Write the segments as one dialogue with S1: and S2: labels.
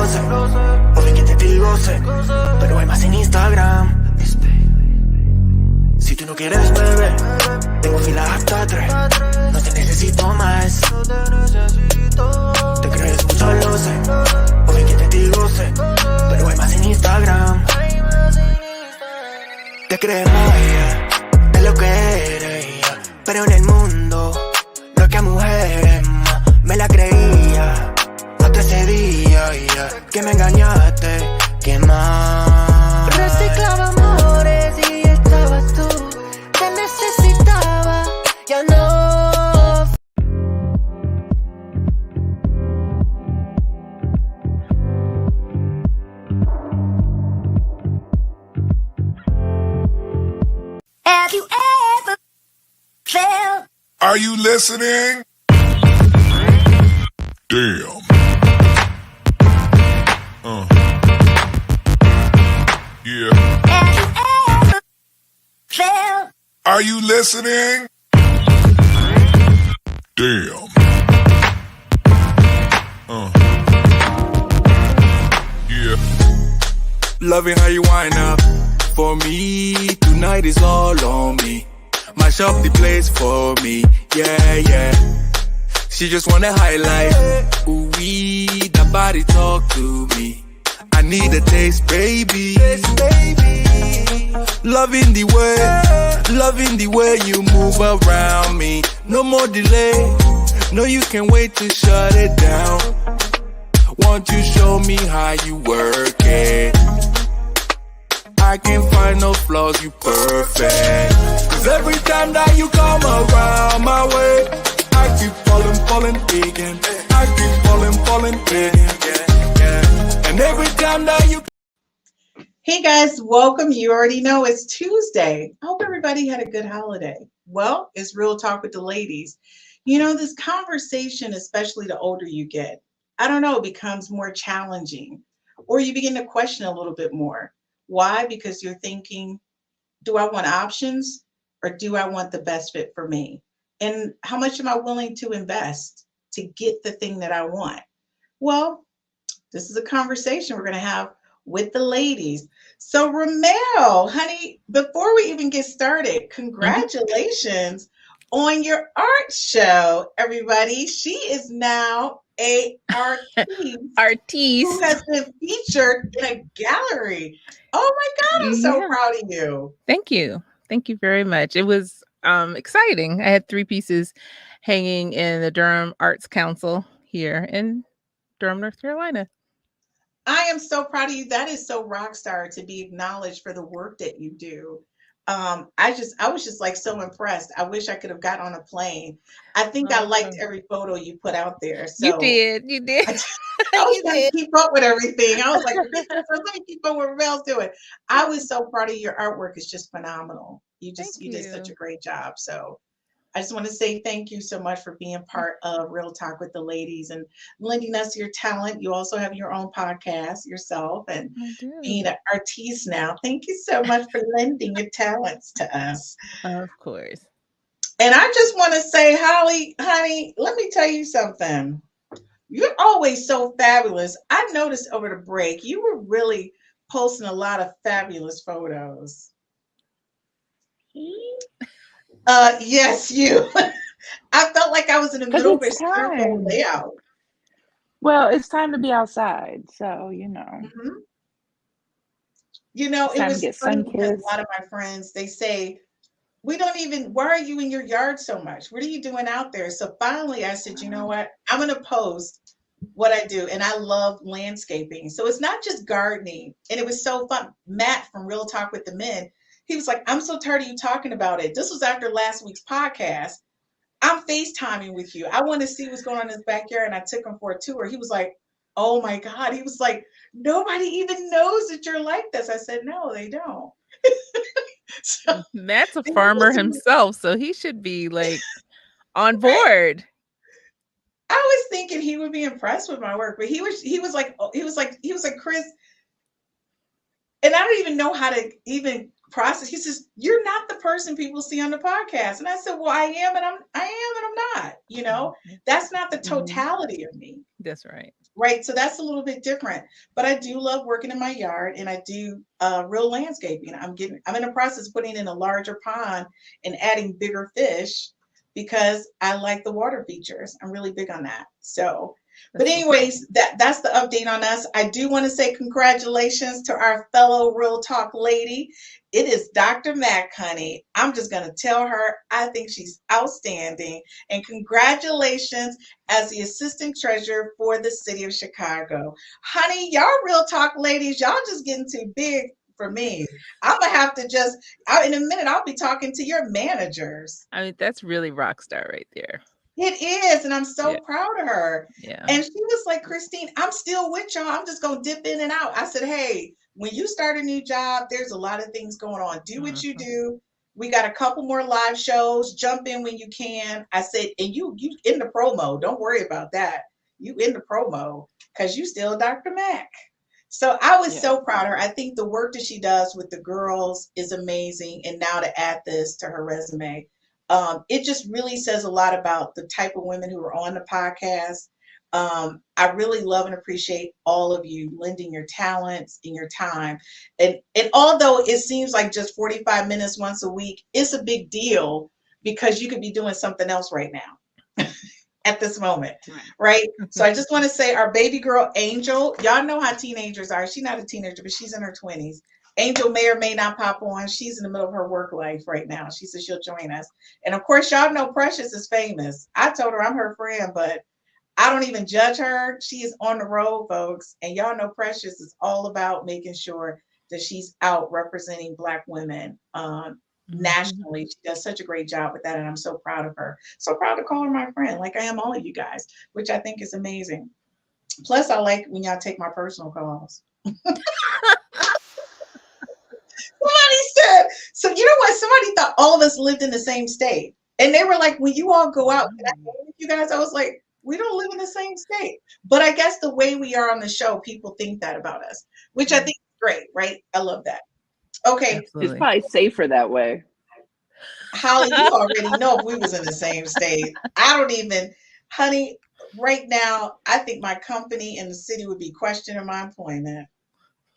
S1: sé, o bien que te digo sé, pero hay más en Instagram. Si tú no quieres beber, tengo fila hasta 3. No te necesito más. Te crees mucho, lo sé, o bien que te digo sé, pero hay más en Instagram. Te crees magia de lo que eres, pero en el mundo lo que a mujeres más me la creía. Hasta ese día que me engañaste, ¿qué más?
S2: Reciclaba amores y estabas tú. Te necesitaba, ya no. Have you ever felt?
S3: Are you listening? Damn. Yeah.
S2: Have you ever felt?
S3: Are you listening? Damn. Yeah.
S4: Loving how you wind up for me. Tonight is all on me. Mash up the place for me. Yeah, yeah. She just wanna highlight. Ooh, that body talk to me. I need a taste, baby. Loving the way you move around me. No more delay. No, you can't wait to shut it down. Won't you show me how you work it? I can't find no flaws, you perfect. 'Cause every time that you come around my way, I keep falling again. I keep falling again. And every time that you...
S5: Hey guys, welcome. You already know it's Tuesday. I hope everybody had a good holiday. Well, it's Real Talk with the Ladies. You know, this conversation, especially the older you get, I don't know, becomes more challenging, or you begin to question a little bit more. Why? Because you're thinking, do I want options or do I want the best fit for me? And how much am I willing to invest to get the thing that I want? Well, this is a conversation we're going to have with the ladies. So Rhumel, honey, before we even get started, congratulations on your art show, everybody. She is now a artiste who has been featured in a gallery. Oh my God, I'm so proud of you.
S6: Thank you. Thank you very much. It was exciting. I had 3 pieces hanging in the Durham Arts Council here in Durham, North Carolina.
S5: I am so proud of you. That is so rock star to be acknowledged for the work that you do. I was just like so impressed. I wish I could have got on a plane. I think I liked every photo you put out there. So
S6: You did.
S5: I was trying to keep up with everything. I was like, let me keep up with what Rhumell's doing. I was so proud of your artwork. It's just phenomenal. You did such a great job. So I just want to say thank you so much for being part of Real Talk with the Ladies and lending us your talent. You also have your own podcast yourself and being an artiste now. Thank you so much for lending your talents to us.
S6: Of course.
S5: And I just want to say, Holly, honey, let me tell you something. You're always so fabulous. I noticed over the break, you were really posting a lot of fabulous photos. Yes, you. I felt like I was in the middle of a circle layout.
S7: Well, it's time to be outside, so you know.
S5: Mm-hmm. You know, it was funny because a lot of my friends, they say, why are you in your yard so much? What are you doing out there? So finally I said, you know what? I'm going to post what I do. And I love landscaping. So it's not just gardening. And it was so fun. Matt from Real Talk with the Men, he was like, I'm so tired of you talking about it. This was after last week's podcast. I'm FaceTiming with you. I want to see what's going on in his backyard. And I took him for a tour. He was like, oh my God. He was like, nobody even knows that you're like this. I said, no, they don't.
S6: So, Matt's a farmer himself, so he should be like on board.
S5: I was thinking he would be impressed with my work, but he was like Chris, and I don't even know how to even process. He says, you're not the person people see on the podcast. And I said, well, I am and I'm not, you know, that's not the totality of me.
S6: That's right.
S5: right? So that's a little bit different. But I do love working in my yard, and I do real landscaping. I'm in the process of putting in a larger pond and adding bigger fish because I like the water features. I'm really big on that. So, but
S6: That's so cool.
S5: anyways, that's the update on us. I do want to say congratulations to our fellow Real Talk lady. It is Dr. Mac, honey. I'm just going to tell her I think she's outstanding. And congratulations as the assistant treasurer for the city of Chicago. Honey, y'all Real Talk ladies, y'all just getting too big for me. I'm going to have to in a minute, I'll be talking to your managers.
S6: I mean, that's really rock star right there.
S5: It is, and I'm so proud of her.
S6: Yeah.
S5: And she was like, Christine, I'm still with y'all. I'm just going to dip in and out. I said, hey, when you start a new job, there's a lot of things going on. Do what you do. We got a couple more live shows. Jump in when you can. I said, and you in the promo. Don't worry about that. You in the promo because you still Dr. Mac. So I was so proud of her. I think the work that she does with the girls is amazing. And now to add this to her resume, it just really says a lot about the type of women who are on the podcast. I really love and appreciate all of you lending your talents and your time. And although it seems like just 45 minutes once a week, it's a big deal because you could be doing something else right now at this moment, right? So I just want to say our baby girl, Angel, y'all know how teenagers are. She's not a teenager, but she's in her 20s. Angel may or may not pop on. She's in the middle of her work life right now. She says she'll join us. And of course, y'all know Precious is famous. I told her I'm her friend, but I don't even judge her. She is on the road, folks. And y'all know Precious is all about making sure that she's out representing Black women nationally. She does such a great job with that. And I'm so proud of her. So proud to call her my friend, like I am all of you guys, which I think is amazing. Plus, I like when y'all take my personal calls. Somebody said, so you know what? Somebody thought all of us lived in the same state. And they were like, when you all go out, can I go with you guys? I was like, we don't live in the same state. But I guess the way we are on the show, people think that about us, which I think is great, right? I love that. Okay.
S6: Absolutely.
S7: It's probably safer that way.
S5: Holly, you already know if we was in the same state. I don't even, honey, right now, I think my company and the city would be questioning my employment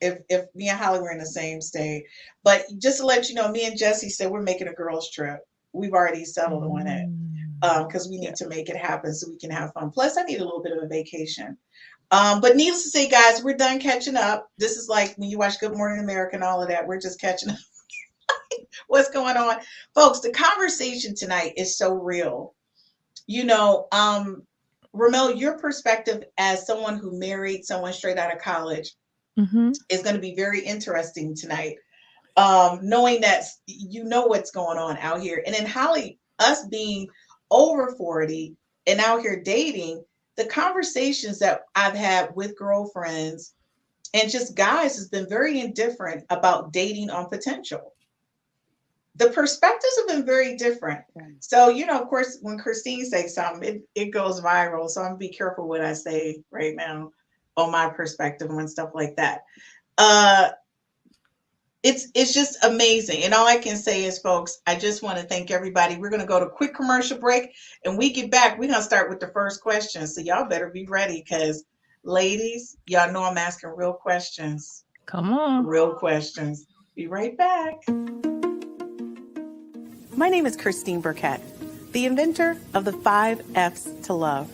S5: if me and Holly were in the same state. But just to let you know, me and Jesse said we're making a girls trip. We've already settled on it because we need to make it happen so we can have fun. Plus, I need a little bit of a vacation. But needless to say, guys, we're done catching up. This is like when you watch Good Morning America and all of that. We're just catching up. What's going on? Folks, the conversation tonight is so real. You know, Rhumel, your perspective as someone who married someone straight out of college is going to be very interesting tonight. Knowing that you know what's going on out here. And then Holly, us being over 40 and out here dating, the conversations that I've had with girlfriends and just guys has been very indifferent about dating on potential. The perspectives have been very different. So, you know, of course, when Christine says something, it goes viral. So I'm gonna be careful what I say right now on my perspective and stuff like that. It's just amazing. And all I can say is, folks, I just want to thank everybody. We're going to go to a quick commercial break, and we get back. We're going to start with the first question. So y'all better be ready because, ladies, y'all know I'm asking real questions.
S6: Come on.
S5: Real questions. Be right back.
S8: My name is Christine Burkette, the inventor of the 5 F's to Love.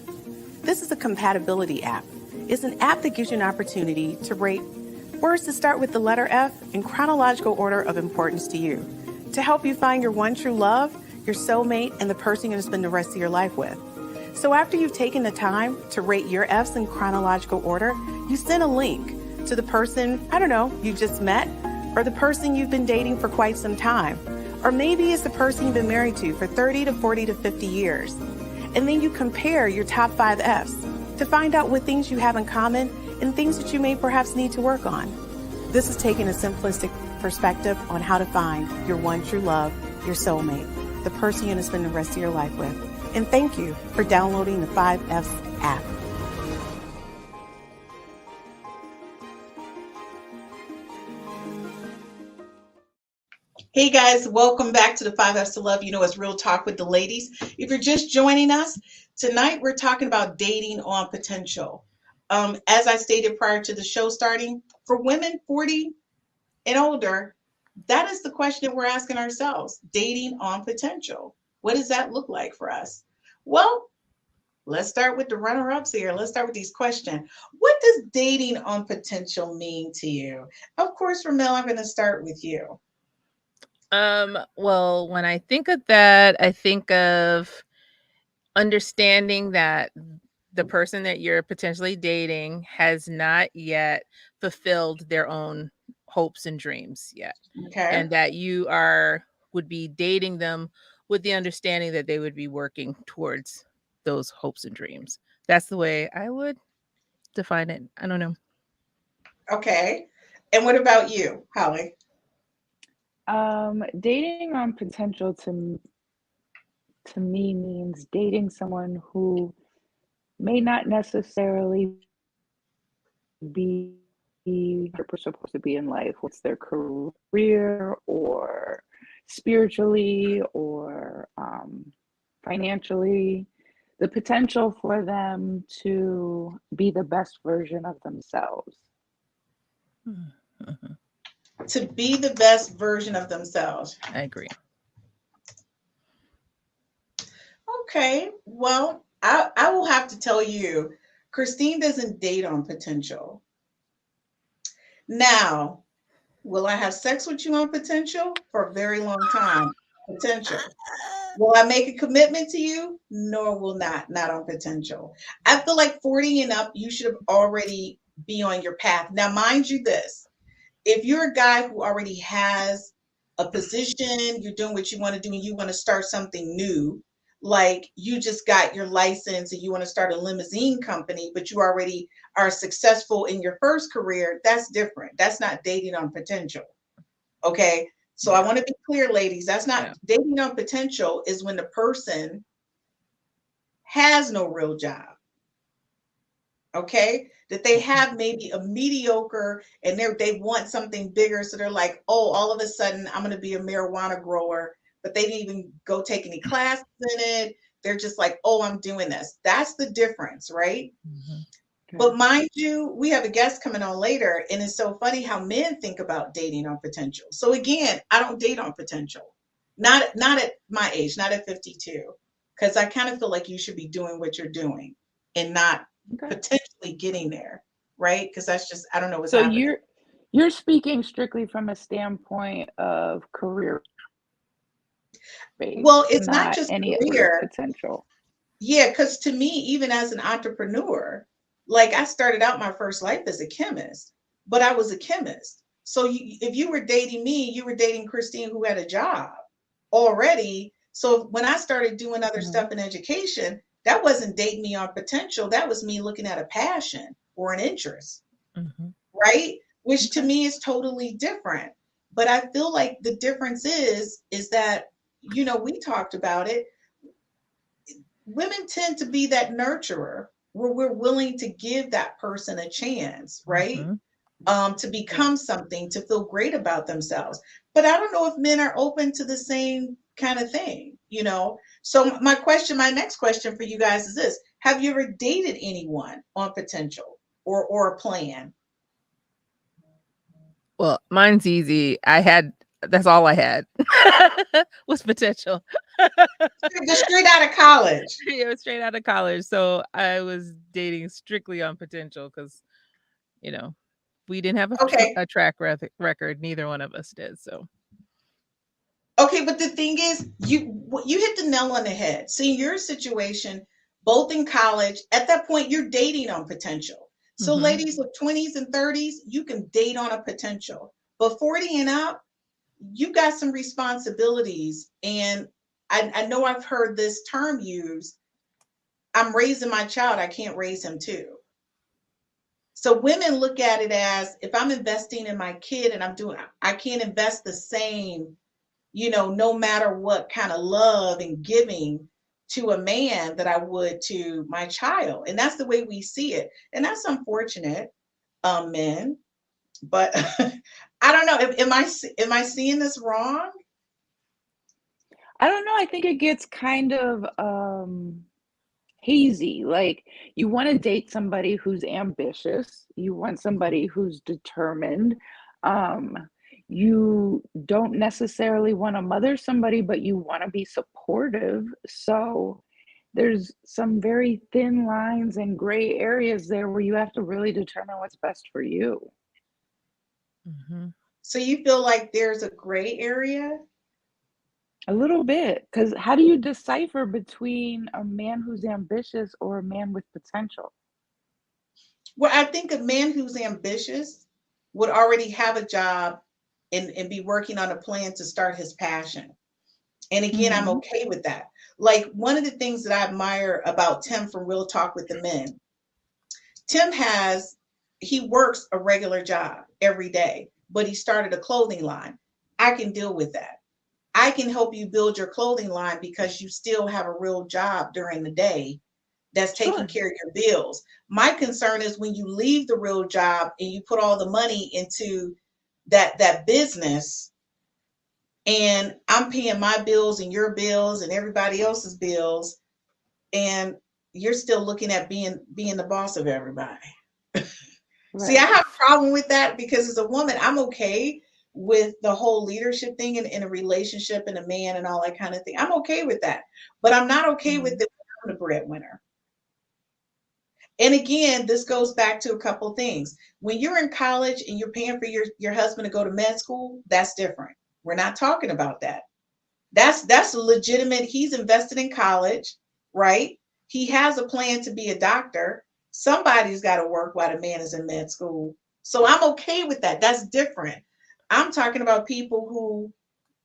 S8: This is a compatibility app. It's an app that gives you an opportunity to rate words that start with the letter F in chronological order of importance to you, to help you find your one true love, your soulmate, and the person you're going to spend the rest of your life with. So after you've taken the time to rate your F's in chronological order, you send a link to the person, I don't know, you just met, or the person you've been dating for quite some time. Or maybe it's the person you've been married to for 30 to 40 to 50 years. And then you compare your top 5 F's to find out what things you have in common and things that you may perhaps need to work on. This is taking a simplistic perspective on how to find your one true love, your soulmate, the person you're going to spend the rest of your life with. And thank you for downloading the 5 F's app.
S5: Hey guys, welcome back to the 5 F's to Love. You know, it's Real Talk with the ladies. If you're just joining us, tonight we're talking about dating on potential. As I stated prior to the show starting, for women 40 and older, that is the question that we're asking ourselves. Dating on potential. What does that look like for us? Well, let's start with the runner-ups here. Let's start with these questions. What does dating on potential mean to you? Of course, Rhumel, I'm going to start with you.
S6: Well, when I think of that, I think of understanding that the person that you're potentially dating has not yet fulfilled their own hopes and dreams yet.
S5: Okay.
S6: And that you would be dating them with the understanding that they would be working towards those hopes and dreams. That's the way I would define it. I don't know.
S5: Okay. And what about you, Holly?
S7: Dating on potential to me means dating someone who may not necessarily be where they're supposed to be in life. What's their career or spiritually or financially? The potential for them to be the best version of themselves.
S6: Mhm.
S5: To be the best version of themselves.
S6: I agree.
S5: Okay. Well, I will have to tell you, Christine doesn't date on potential. Now, will I have sex with you on potential? For a very long time. Potential. Will I make a commitment to you? No, will not. Not on potential. I feel like 40 and up, you should already be on your path. Now, mind you this, if you're a guy who already has a position, you're doing what you want to do, and you want to start something new, like you just got your license and you want to start a limousine company, but you already are successful in your first career, that's different. That's not dating on potential. Okay. So I want to be clear, ladies, that's not dating on potential is when the person has no real job. Okay. That they have maybe a mediocre and they want something bigger. So they're like, oh, all of a sudden I'm going to be a marijuana grower, but they didn't even go take any classes in it. They're just like, oh, I'm doing this. That's the difference, right?
S6: Mhm.
S5: But mind you, we have a guest coming on later, and it's so funny how men think about dating on potential. So again, I don't date on potential. Not at my age, not at 52, because I kind of feel like you should be doing what you're doing and not potentially getting there, right? Because that's just, I don't know what's
S7: So
S5: happening.
S7: you're speaking strictly from a standpoint of career based,
S5: Well, it's not
S7: not
S5: just
S7: any
S5: career.
S7: potential.
S5: Yeah, because to me, even as an entrepreneur, like I started out my first life as a chemist, but I was a chemist. So if you were dating me, you were dating Christine who had a job already. So when I started doing other stuff in education, that wasn't dating me on potential. That was me looking at a passion or an interest,
S6: Mhm.
S5: right? Which to me is totally different. But I feel like the difference is that, we talked about it. Women tend to be that nurturer where we're willing to give that person a chance, right?
S6: Mhm.
S5: To become something, to feel great about themselves. But I don't know if men are open to the same kind of thing. So my next question for you guys is this: have you ever dated anyone on potential or a plan?
S6: Well, mine's easy. That's all I had was potential.
S5: Just straight out of college.
S6: Yeah, it was straight out of college. So I was dating strictly on potential because, we didn't have
S5: Okay.
S6: a track record. Neither one of us did. So
S5: Okay, but the thing is, you hit the nail on the head. See, your situation, both in college, at that point, you're dating on potential. So,
S6: Mhm.
S5: ladies of 20s and 30s, you can date on a potential. But 40 and up, you got some responsibilities. And I know I've heard this term used. I'm raising my child, I can't raise him too. So women look at it as if I'm investing in my kid and I can't invest the same, no matter what kind of love and giving to a man that I would to my child. And that's the way we see it. And that's unfortunate, men. But I don't know. Am I seeing this wrong?
S7: I don't know. I think it gets kind of hazy. Like, you want to date somebody who's ambitious, you want somebody who's determined. Um, you don't necessarily want to mother somebody, but you want to be supportive. So there's some very thin lines and gray areas there where you have to really determine what's best for you.
S5: So you feel like there's a gray area?
S7: A little bit, because how do you decipher between a man who's ambitious or a man with potential?
S5: Well, I think a man who's ambitious would already have a job and be working on a plan to start his passion. And again, I'm okay with that. Like, one of the things that I admire about Tim from Real Talk with the Men, Tim he works a regular job every day, but he started a clothing line. I can deal with that. I can help you build your clothing line because you still have a real job during the day that's taking care of your bills. My concern is when you leave the real job and you put all the money into that business, and I'm paying my bills and your bills and everybody else's bills, and you're still looking at being the boss of everybody. See, I have a problem with that because as a woman, I'm okay with the whole leadership thing in a relationship and a man and all that kind of thing. I'm okay with that, but I'm not okay with it when I'm the breadwinner. And again, this goes back to a couple things. When you're in college and you're paying for your husband to go to med school, that's different. We're not talking about that. That's a legitimate. He's invested in college, right? He has a plan to be a doctor. Somebody's got to work while the man is in med school. So I'm okay with that. That's different. I'm talking about people who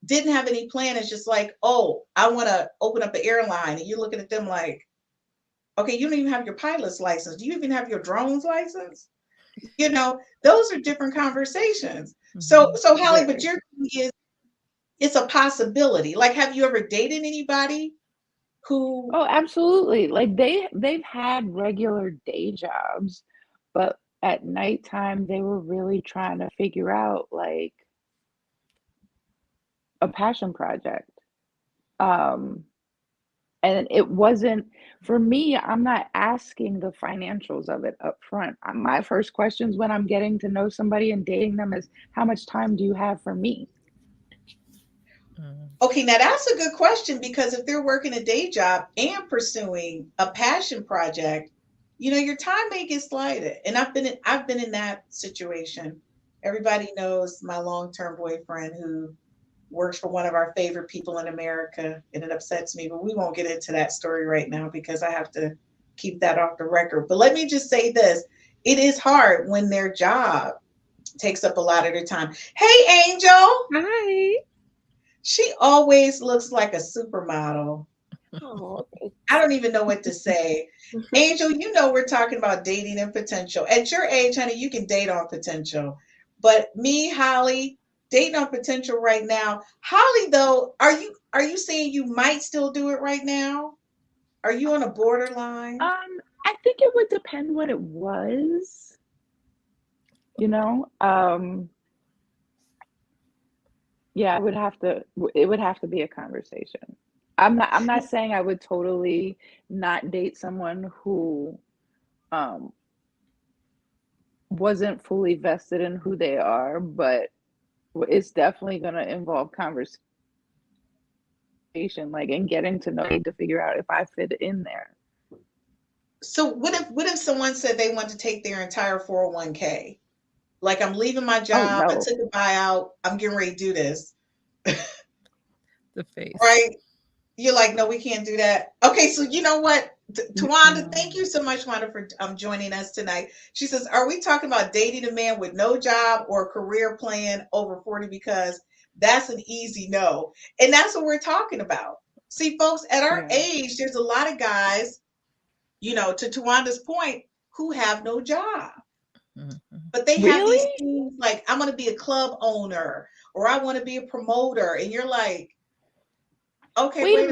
S5: didn't have any plan. It's just like, oh, I want to open up an airline. And you're looking at them like, okay, you don't even have your pilot's license. Do you even have your drone's license? You know, those are different conversations. So Hallie, but your thing is, it's a possibility. Like, have you ever dated anybody who?
S7: Oh, absolutely. Like, they've had regular day jobs, but at nighttime they were really trying to figure out like a passion project. And it wasn't for me. I'm not asking the financials of it up front. My first questions when I'm getting to know somebody and dating them is, how much time do you have for me?
S5: Okay, now that's a good question, because if they're working a day job and pursuing a passion project, you know, your time may get slighted. And I've been in that situation. Everybody knows my long-term boyfriend who works for one of our favorite people in America, and it upsets me, but we won't get into that story right now because I have to keep that off the record. But let me just say this. It is hard when their job takes up a lot of their time. Hey, Angel.
S6: Hi.
S5: She always looks like a supermodel.
S9: Oh,
S5: I don't even know what to say. Angel, you know we're talking about dating and potential. At your age, honey, you can date on potential. But me, Holly, dating on potential right now. Holly, though, are you saying you might still do it right now? Are you on a borderline?
S7: I think it would depend what it was. You know, yeah, it would have to be a conversation. I'm not saying I would totally not date someone who wasn't fully vested in who they are, but it's definitely going to involve conversation, like, and getting to know to figure out if I fit in there.
S5: So what if someone said they want to take their entire 401k? Like, I'm leaving my job, I took a buyout, I'm getting ready to do this.
S6: The face.
S5: Right? You're like, no, we can't do that. Okay, so you know what? Tawanda, thank you so much, Wanda, for joining us tonight. She says, are we talking about dating a man with no job or a career plan over 40? Because that's an easy no. And that's what we're talking about. See, folks, at our age, there's a lot of guys, you know, to Tawanda's point, who have no job. But they have these things like, I'm going to be a club owner, or I want to be a promoter. And you're like, okay,
S7: wait a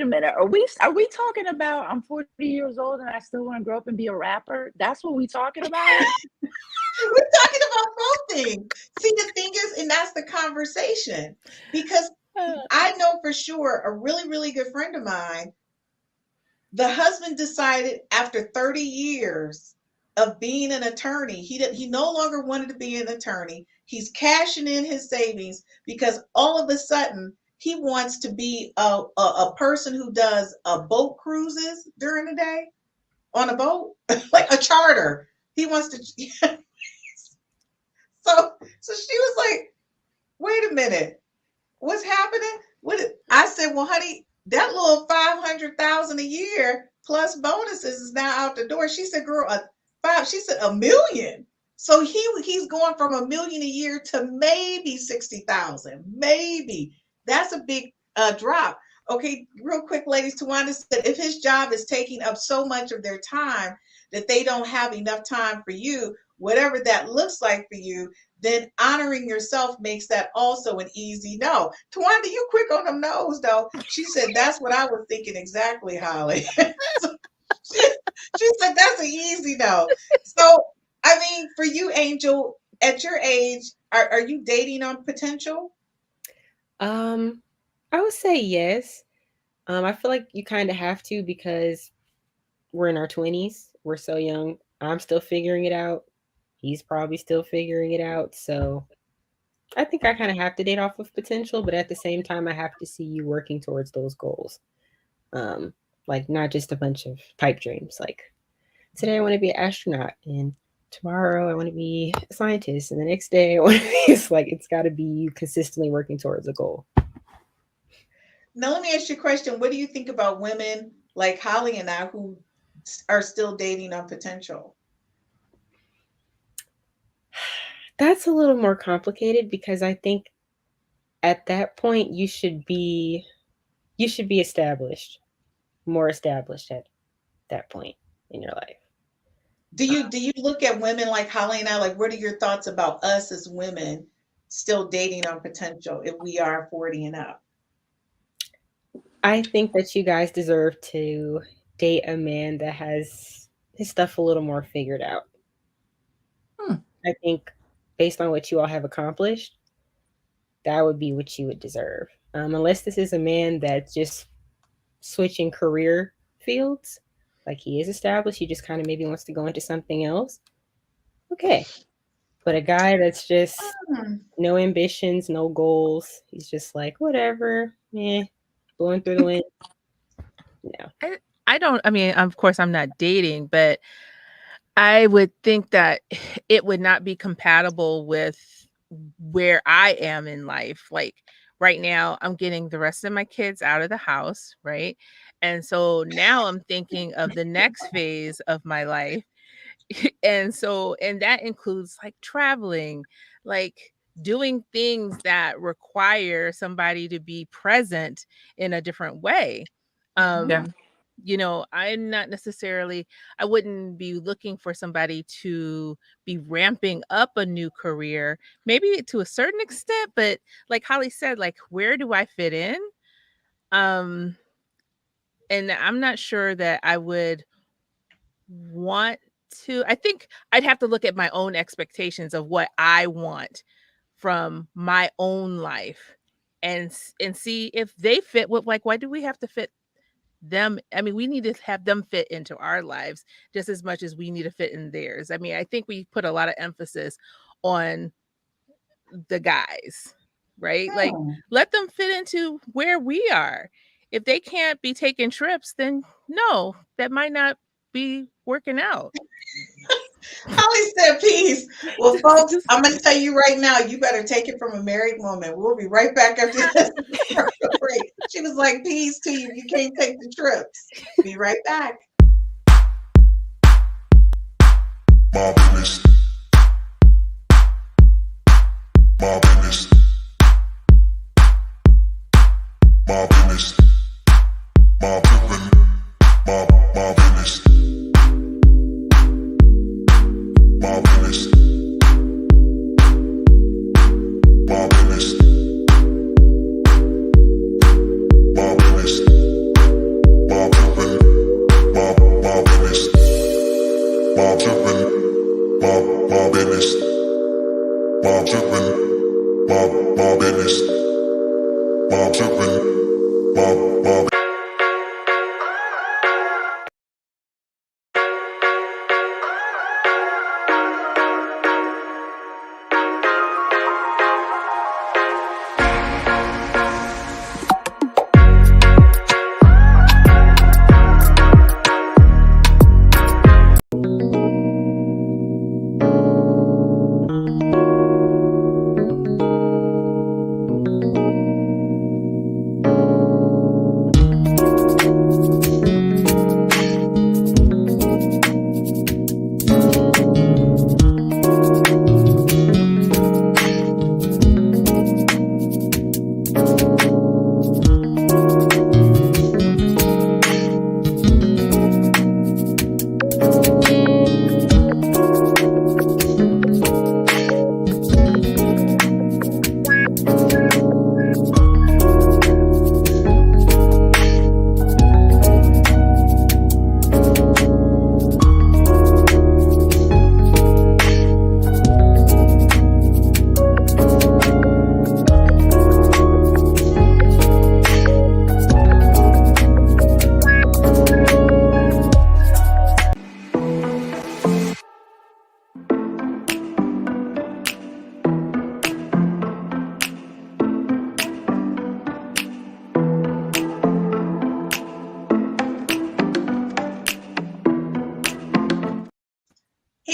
S7: minute. Are we talking about, I'm 40 years old and I still want to grow up and be a rapper? That's what we talking about?
S5: We're talking about both things. See, the thing is, and that's the conversation, because I know for sure a really, really good friend of mine, The husband decided after 30 years of being an attorney, he no longer wanted to be an attorney. He's cashing in his savings because all of a sudden he wants to be a person who does boat cruises during the day on a boat, like a charter. He wants to. So she was like, "Wait a minute, what's happening?" I said, "Well, honey, that little 500,000 a year plus bonuses is now out the door." She said, "Girl, She said $1 million." So he's going from $1 million a year to maybe 60,000. Maybe that's a big drop. Okay, real quick, ladies. Tawanda said if his job is taking up so much of their time that they don't have enough time for you, whatever that looks like for you, then honoring yourself makes that also an easy no. Tawanda, you quick on them no's though. She said that's what I was thinking exactly, Holly. She said that's an easy no. So I mean, for you, Angel, at your age, are you dating on potential?
S9: I would say yes. I feel like you kind of have to because we're in our 20s. We're so young. I'm still figuring it out. He's probably still figuring it out. So I think I kind of have to date off of potential, but at the same time, I have to see you working towards those goals. Like not just a bunch of pipe dreams. Like today I want to be an astronaut, and tomorrow I want to be a scientist, and the next day I want to be. It's like it's got to be you consistently working towards a goal.
S5: Now let me ask you a question. What do you think about women like Holly and I who are still dating on potential?
S9: That's a little more complicated because I think at that point you should be established, more established at that point in your life.
S5: Do you look at women like Holly and I, like what are your thoughts about us as women still dating on potential if we are 40 and up?
S9: I think that you guys deserve to date a man that has his stuff a little more figured out. I think based on what you all have accomplished, that would be what you would deserve. Unless this is a man that's just switching career fields, like he is established, he just kind of maybe wants to go into something else. Okay. But a guy that's just no ambitions, no goals, he's just like, whatever, blowing through the wind. No.
S6: I mean, of course, I'm not dating, but I would think that it would not be compatible with where I am in life. Like right now, I'm getting the rest of my kids out of the house, right? And so now I'm thinking of the next phase of my life. And that includes like traveling, like doing things that require somebody to be present in a different way. You know, I'm not necessarily, I wouldn't be looking for somebody to be ramping up a new career, maybe to a certain extent, but like Holly said, like, where do I fit in? And I'm not sure that I would want to. I think I'd have to look at my own expectations of what I want from my own life and see if they fit with, like, why do we have to fit them? I mean, we need to have them fit into our lives just as much as we need to fit in theirs. I mean, I think we put a lot of emphasis on the guys, right? Like, let them fit into where we are. If they can't be taking trips, then no, that might not be working out.
S5: Holly said peace. Well, folks, I'm going to tell you right now, you better take it from a married woman. We'll be right back after this. She was like, peace to you. You can't take the trips. Be right back.
S3: My business. My business. My business. My business. My business. My business. My business. My business. My business. My business. My business. My business. My business. My business. My business. My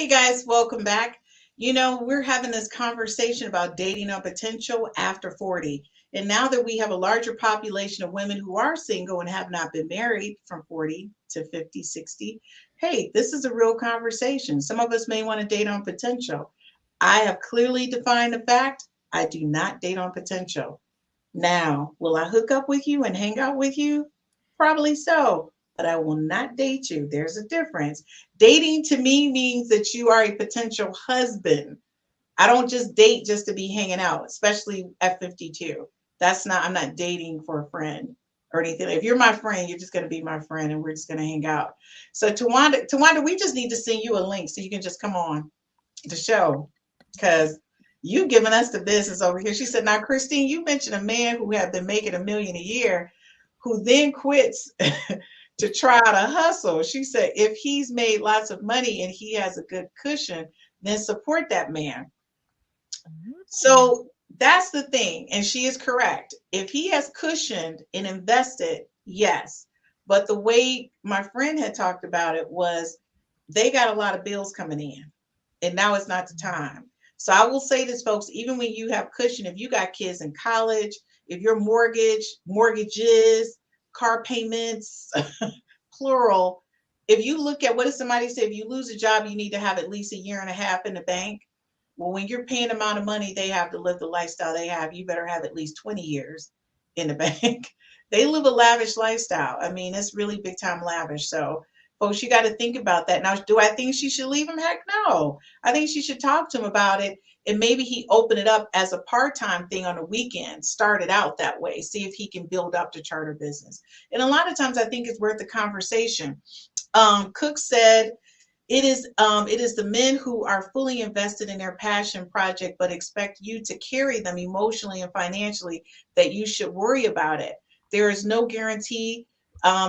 S5: Hey guys, welcome back. You know, we're having this conversation about dating on potential after 40. And now that we have a larger population of women who are single and have not been married from 40 to 50, 60, hey, this is a real conversation. Some of us may want to date on potential. I have clearly defined the fact I do not date on potential. Now, will I hook up with you and hang out with you? Probably so, but I will not date you. There's a difference. Dating to me means that you are a potential husband. I don't just date just to be hanging out, especially at 52. I'm not dating for a friend or anything. If you're my friend, you're just going to be my friend and we're just going to hang out. So Tawanda, we just need to send you a link so you can just come on the show because you giving us the business over here. She said, now, Christine, you mentioned a man who had been making $1 million a year who then quits to try to hustle. She said, if he's made lots of money and he has a good cushion, then support that man. So that's the thing. And she is correct. If he has cushioned and invested, yes. But the way my friend had talked about it was they got a lot of bills coming in and now it's not the time. So I will say this, folks, even when you have cushion, if you got kids in college, if your mortgages, car payments, plural, if you look at what does somebody say, if you lose a job, you need to have at least 1.5 years in the bank. Well, when you're paying the amount of money they have to live the lifestyle they have, you better have at least 20 years in the bank. They live a lavish lifestyle. I mean, it's really big time lavish. So folks, you got to think about that. Now, do I think she should leave him? Heck no. I think she should talk to him about it. And maybe he open it up as a part-time thing on the weekend, start it out that way, see if he can build up the charter business. And a lot of times I think it's worth the conversation. Cook said, it is the men who are fully invested in their passion project, but expect you to carry them emotionally and financially that you should worry about it. There is no guarantee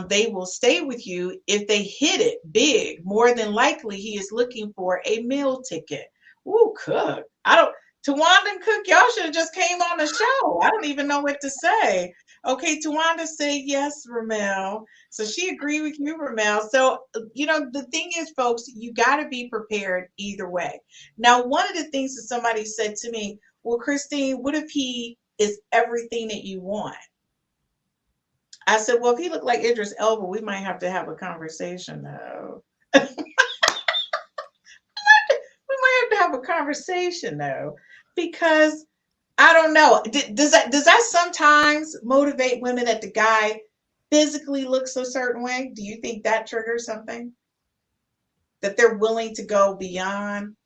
S5: they will stay with you if they hit it big. More than likely, he is looking for a meal ticket. Ooh, Cook. Tawanda and Cook, y'all should have just came on the show. I don't even know what to say. Okay, Tawanda said yes, Rhumel. So she agreed with you, Rhumel. So, the thing is, folks, you got to be prepared either way. Now, one of the things that somebody said to me, well, Christine, what if he is everything that you want? I said, well, if he looked like Idris Elba, we might have to have a conversation, though. We might have to have a conversation, though, because I don't know. Does that sometimes motivate women that the guy physically looks a certain way? Do you think that triggers something? That they're willing to go beyond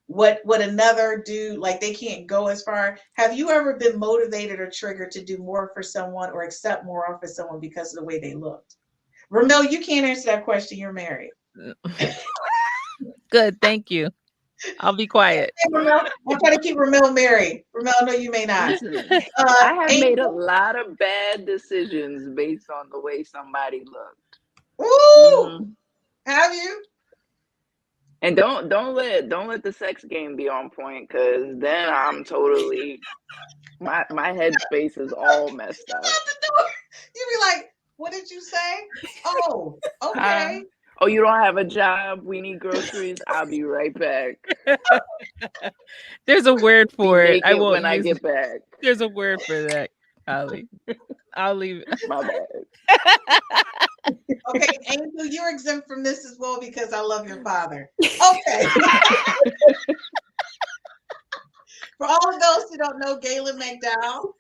S5: what another dude, like they can't go as far? Have you ever been motivated or triggered to do more for someone or accept more for someone because of the way they looked? Rhumel, you can't answer that question. You're married.
S6: Good, thank you. I'll be quiet.
S5: Rhumel, I'm trying to keep Rhumel married. Rhumel, no, you may not.
S7: I have made a lot of bad decisions based on the way somebody looked.
S5: Ooh, have you?
S7: And don't let the sex game be on point, because then I'm totally my headspace is all messed up.
S5: You be like, what did you say? Oh, okay.
S7: Oh, you don't have a job? We need groceries. I'll be right back.
S6: There's a word for it. I won't
S7: when I get back.
S6: There's a word for that, Holly. I'll leave it.
S7: My bad.
S5: Okay, Angel, you're exempt from this as well because I love your father. Okay. For all of those who don't know, Galen McDowell,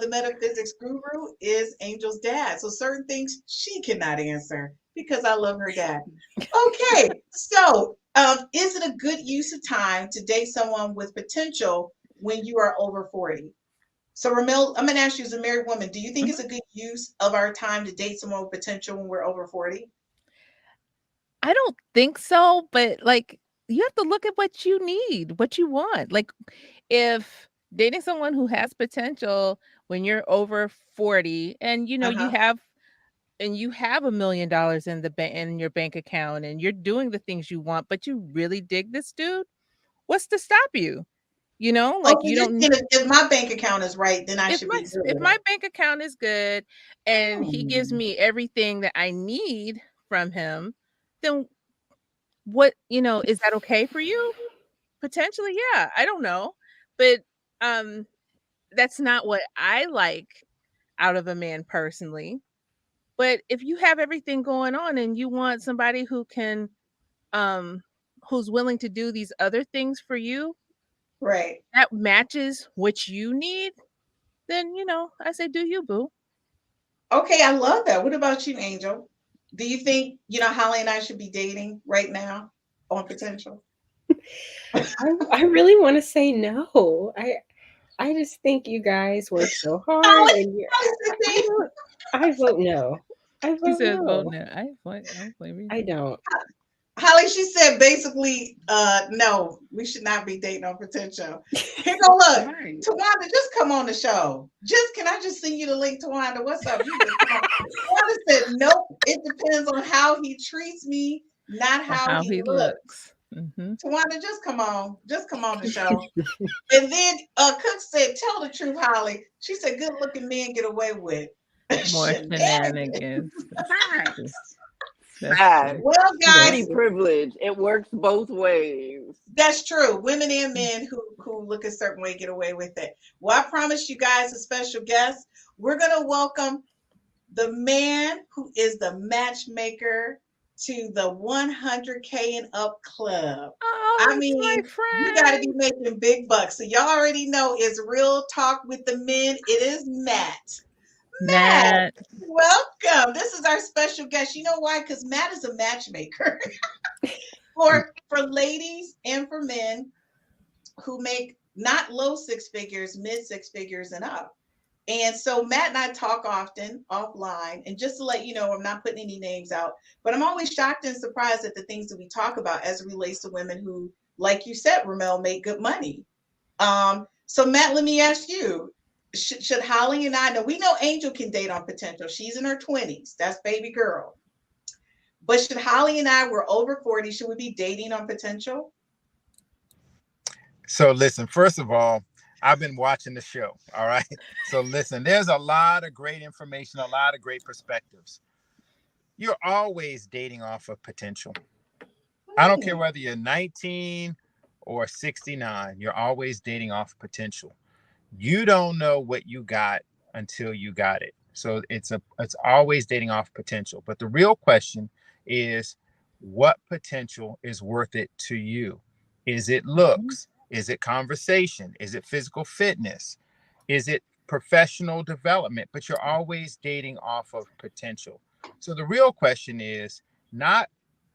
S5: the metaphysics guru, is Angel's dad. So certain things she cannot answer because I love her dad. Okay, so is it a good use of time to date someone with potential when you are over 40? So Rhumel, I'm going to ask you as a married woman, do you think it's a good use of our time to date someone with potential when we're over 40?
S6: I don't think so, but like you have to look at what you need, what you want. Like if dating someone who has potential when you're over 40 and you have $1 million in the in your bank account and you're doing the things you want, but you really dig this dude, what's to stop you? You don't.
S5: If my bank account is right, then I should be good.
S6: If my bank account is good and he gives me everything that I need from him, then what, is that okay for you? Potentially, yeah. I don't know. But that's not what I like out of a man personally. But if you have everything going on and you want somebody um who's willing to do these other things for you
S5: Right.
S6: that matches what you need, then I say do you, boo.
S5: Okay, I love that. What about you, Angel? Do you think, Holly and I should be dating right now on potential?
S9: I really want to say no. I just think you guys work so hard,
S5: Holly,
S9: and
S5: Holly said
S9: I
S5: me.
S9: don't. I vote no. I
S6: She
S9: vote
S6: says vote
S9: no.
S6: no. I don't blame you.
S9: I don't.
S5: Holly, she said basically, no, we should not be dating on potential. Here go look.
S7: Right.
S5: Tawanda, just come on the show. Can I just send you the link, Tawanda? What's up? You just come on. Tawanda said, nope, it depends on how he treats me, not
S6: Or
S5: how
S6: how
S5: he
S6: he
S5: looks.
S6: looks. Hmm.
S5: Tawanda, just come on. Just come on the show. And then Cook said, tell the truth, Holly. She said, good looking men get away with
S6: More
S5: shenanigans.
S6: shenanigans.
S7: Facts.
S6: That's
S7: Facts.
S6: true.
S5: Well, guys,
S7: Pretty privilege. It works both ways.
S5: that's true. Women and men who look a certain way get away with it. Well, I promised you guys a special guest. We're going to welcome the man who is the matchmaker to the 100K and up club.
S6: Oh,
S5: I
S6: that's my
S5: mean, you got to be
S6: friend.
S5: making big bucks. So y'all already know it's Real Talk with the Men. It is Matt. Matt,
S6: Matt.
S5: welcome. This is our special guest. You know why? Because Matt is a matchmaker for ladies and for men who make not low six figures, mid six figures and up. And so Matt and I talk often offline. And just to let you know, I'm not putting any names out, but I'm always shocked and surprised at the things that we talk about as it relates to women who, like you said, Rhumel, make good money. So Matt, let me ask you, should Holly and I know, we know Angel can date on potential. She's in her 20s. That's baby girl. But should Holly and I, we're over 40, should we be dating on potential?
S10: So listen, first of all, I've been watching the show. All right. So listen, there's a lot of great information, a lot of great perspectives. You're always dating off of potential. I don't care whether you're 19 or 69, you're always dating off potential. You don't know what you got until you got it. So it's always dating off potential. But the real question is, what potential is worth it to you? Is it looks? Is it conversation? Is it physical fitness? Is it professional development? But you're always dating off of potential. So the real question is not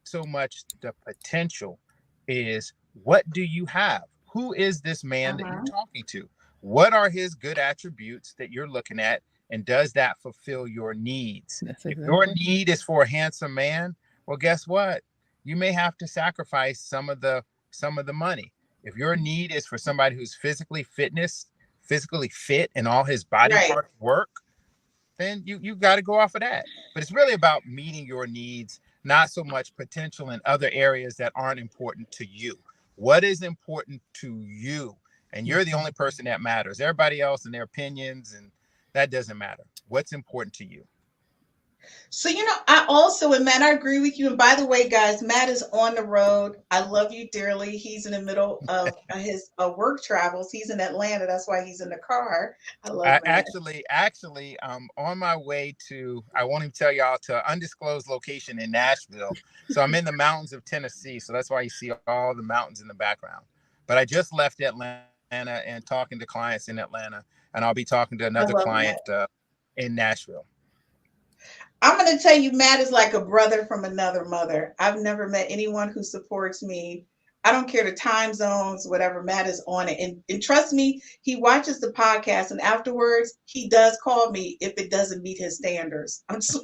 S10: so much the potential, is what do you have? Who is this man that you're talking to? What are his good attributes that you're looking at? And does that fulfill your needs? If your need is for a handsome man, well, guess what? You may have to sacrifice some of the money. If your need is for somebody who's physically fit and all his body parts work, then you got to go off of that. But it's really about meeting your needs, not so much potential in other areas that aren't important to you. What is important to you? And you're the only person that matters. Everybody else and their opinions, and that doesn't matter. What's important to you?
S5: So, I also, and Matt, I agree with you. And by the way, guys, Matt is on the road. I love you dearly. He's in the middle of his work travels. He's in Atlanta. That's why he's in the car. I love Matt.
S10: Actually, on my way to, I won't even tell y'all, to undisclosed location in Nashville. So I'm in the mountains of Tennessee. So that's why you see all the mountains in the background. But I just left Atlanta and talking to clients in Atlanta. And I'll be talking to another client in Nashville.
S5: I'm going to tell you, Matt is like a brother from another mother. I've never met anyone who supports me. I don't care the time zones, whatever. Matt is on it. And trust me, he watches the podcast, and afterwards, he does call me if it doesn't meet his standards. I'm so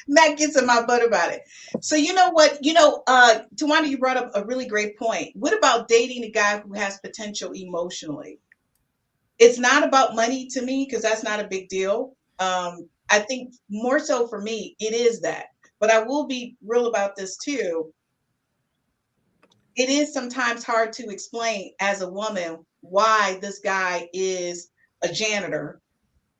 S5: Matt gets in my butt about it. So you know what? Tawanda, you brought up a really great point. What about dating a guy who has potential emotionally? It's not about money to me, because that's not a big deal. I think more so for me, it is that. But I will be real about this too. It is sometimes hard to explain as a woman why this guy is a janitor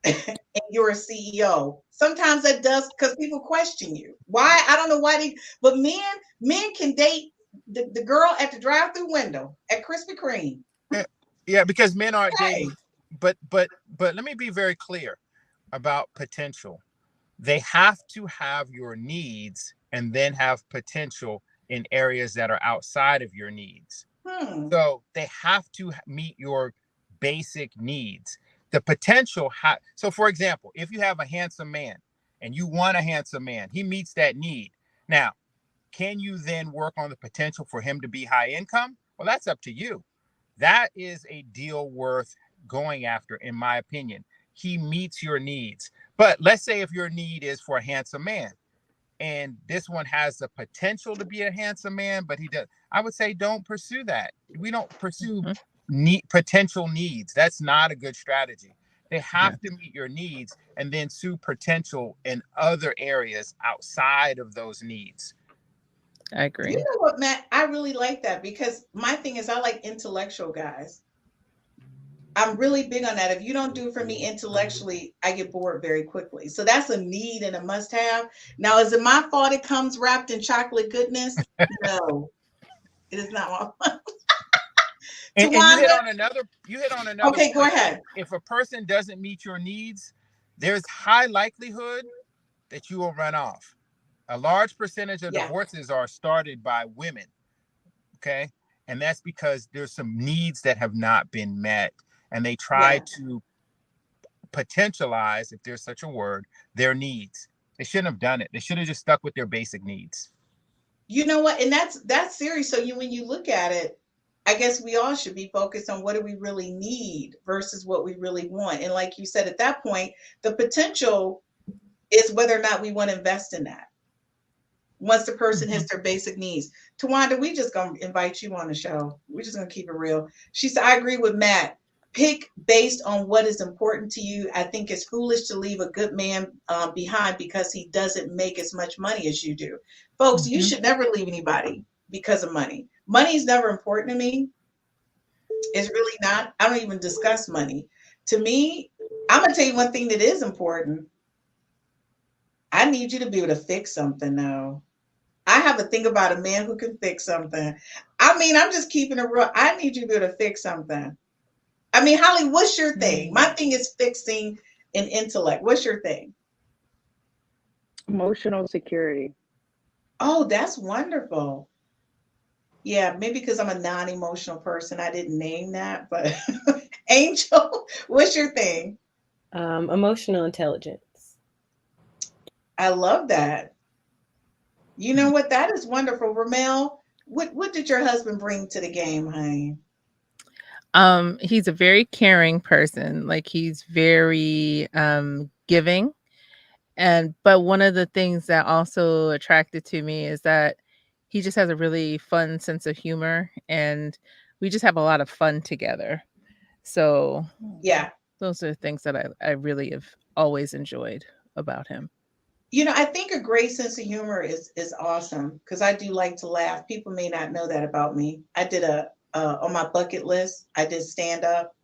S5: and you're a CEO. Sometimes that does, because people question you. Why? I don't know why but men can date the girl at the drive-through window at Krispy Kreme.
S10: Yeah, because men aren't
S5: Hey,
S10: dating. But let me be very clear about potential. They have to have your needs and then have potential in areas that are outside of your needs. So they have to meet your basic needs. The potential. So, for example, if you have a handsome man and you want a handsome man, he meets that need. Now, can you then work on the potential for him to be high income? Well, that's up to you. That is a deal worth going after, in my opinion. He meets your needs. But let's say if your need is for a handsome man, and this one has the potential to be a handsome man, but he does. I would say don't pursue that. We don't pursue potential needs. That's not a good strategy. They have to meet your needs and then sue potential in other areas outside of those needs.
S6: I agree.
S5: You know what, Matt? I really like that, because my thing is I like intellectual guys. I'm really big on that. If you don't do for me intellectually, I get bored very quickly. So that's a need and a must have. Now, is it my fault it comes wrapped in chocolate goodness? No, it is not my fault.
S10: And you hit on another
S5: Okay, go
S10: point.
S5: ahead.
S10: If a person doesn't meet your needs, there's high likelihood that you will run off. A large percentage of divorces are started by women. Okay. And that's because there's some needs that have not been met. And they try to potentialize, if there's such a word, their needs. They shouldn't have done it. They should have just stuck with their basic needs.
S5: You know what? And that's serious. So when you look at it, I guess we all should be focused on what do we really need versus what we really want. And like you said, at that point, the potential is whether or not we want to invest in that. Once the person hits their basic needs. Tawanda, we just gonna invite you on the show. We're just gonna keep it real. She said, I agree with Matt. Pick based on what is important to you. I think it's foolish to leave a good man behind because he doesn't make as much money as you do. Folks, you should never leave anybody because of money. Money is never important to me. It's really not. I don't even discuss money. To me, I'm gonna tell you one thing that is important. I need you to be able to fix something now. I have a thing about a man who can fix something. I mean, I'm just keeping it real. I need you to be able to fix something. I mean, Holly, what's your thing? My thing is fixing and intellect. What's your thing?
S7: Emotional security.
S5: Oh, that's wonderful. Yeah, maybe because I'm a non-emotional person, I didn't name that, but Angel, what's your thing?
S9: Emotional intelligence.
S5: I love that. You know what? That is wonderful. Rhumel, what did your husband bring to the game, honey?
S6: He's a very caring person. Like he's very giving. But one of the things that also attracted to me is that he just has a really fun sense of humor, and we just have a lot of fun together. So
S5: yeah,
S6: those are things that I really have always enjoyed about him.
S5: You know, I think a great sense of humor is awesome, because I do like to laugh. People may not know that about me. I did on my bucket list, I did stand up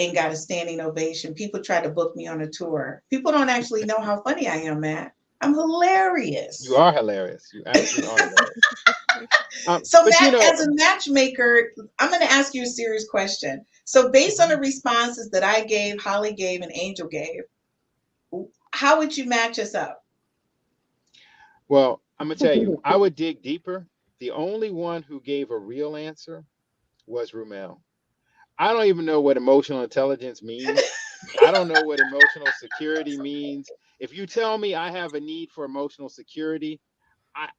S5: and got a standing ovation. People try to book me on a tour. People don't actually know how funny I am, Matt. I'm hilarious.
S10: You are hilarious. You actually are hilarious.
S5: So Matt, as a matchmaker, I'm going to ask you a serious question. So based on the responses that I gave, Holly gave, and Angel gave, how would you match us up?
S10: Well, I'm going to tell you, I would dig deeper. The only one who gave a real answer was Rhumel. I don't even know what emotional intelligence means. I don't know what emotional security means. If you tell me I have a need for emotional security,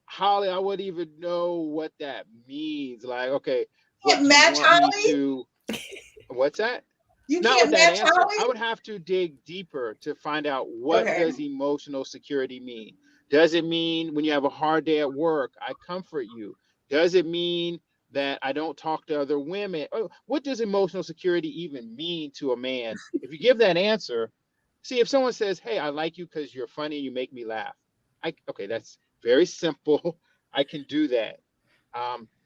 S10: Holly, I wouldn't even know what that means. Like, okay, what
S5: can't match
S10: Holly? What's that?
S5: You can't match Holly?
S10: I would have to dig deeper to find out what does emotional security mean. Does it mean when you have a hard day at work, I comfort you? Does it mean that I don't talk to other women? What does emotional security even mean to a man? If you give that answer, see, if someone says, hey, I like you because you're funny, you make me laugh. Okay, that's very simple. I can do that.